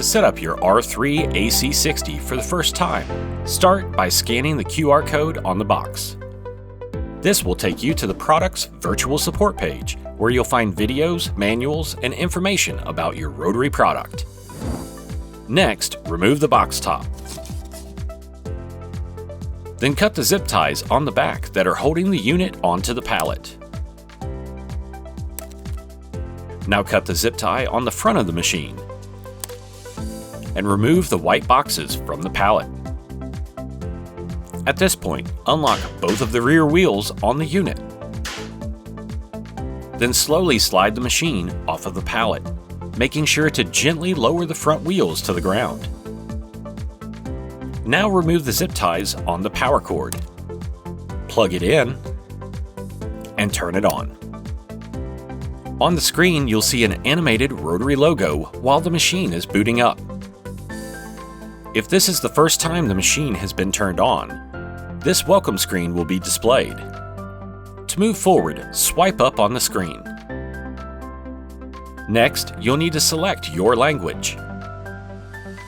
To set up your R3AC60 for the first time, start by scanning the QR code on the box. This will take you to the product's virtual support page, where you'll find videos, manuals, and information about your Rotary product. Next, remove the box top. Then cut the zip ties on the back that are holding the unit onto the pallet. Now cut the zip tie on the front of the machine and remove the white boxes from the pallet. At this point, unlock both of the rear wheels on the unit. Then slowly slide the machine off of the pallet, making sure to gently lower the front wheels to the ground. Now remove the zip ties on the power cord. Plug it in and turn it on. On the screen, you'll see an animated Rotary logo while the machine is booting up. If this is the first time the machine has been turned on, this welcome screen will be displayed. To move forward, swipe up on the screen. Next, you'll need to select your language.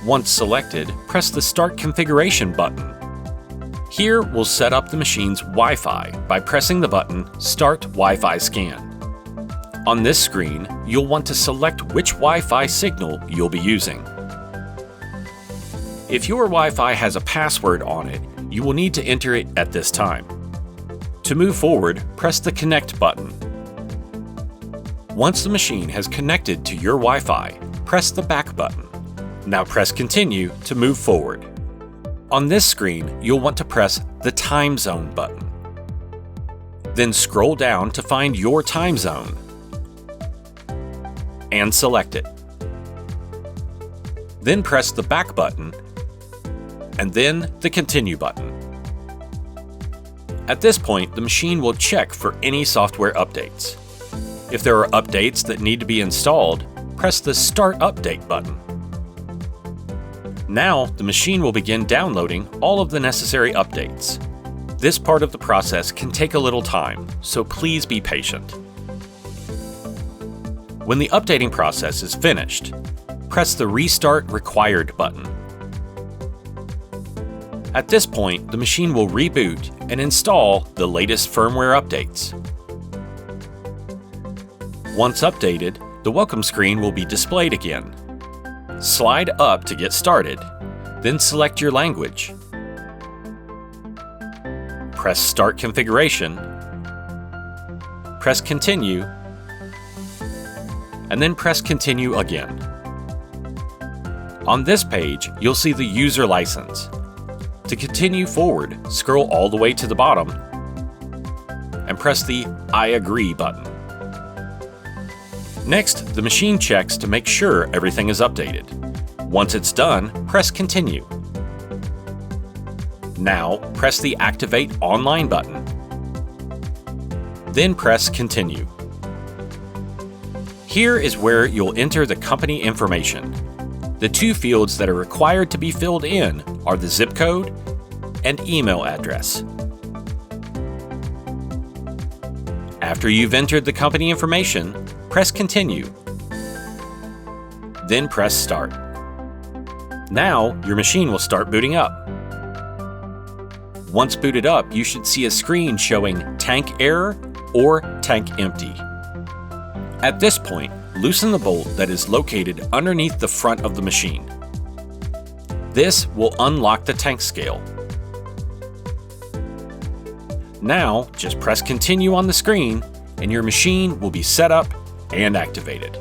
Once selected, press the Start Configuration button. Here, we'll set up the machine's Wi-Fi by pressing the button Start Wi-Fi Scan. On this screen, you'll want to select which Wi-Fi signal you'll be using. If your Wi-Fi has a password on it, you will need to enter it at this time. To move forward, press the Connect button. Once the machine has connected to your Wi-Fi, press the Back button. Now press Continue to move forward. On this screen, you'll want to press the Time Zone button. Then scroll down to find your time zone and select it. Then press the Back button and then the Continue button. At this point, the machine will check for any software updates. If there are updates that need to be installed, press the Start Update button. Now, the machine will begin downloading all of the necessary updates. This part of the process can take a little time, so please be patient. When the updating process is finished, press the Restart Required button. At this point, the machine will reboot and install the latest firmware updates. Once updated, the welcome screen will be displayed again. Slide up to get started, then select your language. Press Start Configuration, press Continue, and then press Continue again. On this page, you'll see the user license. To continue forward, scroll all the way to the bottom and press the I agree button. Next, the machine checks to make sure everything is updated. Once it's done, press Continue. Now, press the Activate Online button. Then press Continue. Here is where you'll enter the company information. The two fields that are required to be filled in are the zip code and email address. After you've entered the company information, press Continue. Then press Start. Now, your machine will start booting up. Once booted up, you should see a screen showing Tank Error or Tank Empty. At this point, loosen the bolt that is located underneath the front of the machine. This will unlock the tank scale. Now, just press Continue on the screen and your machine will be set up and activated.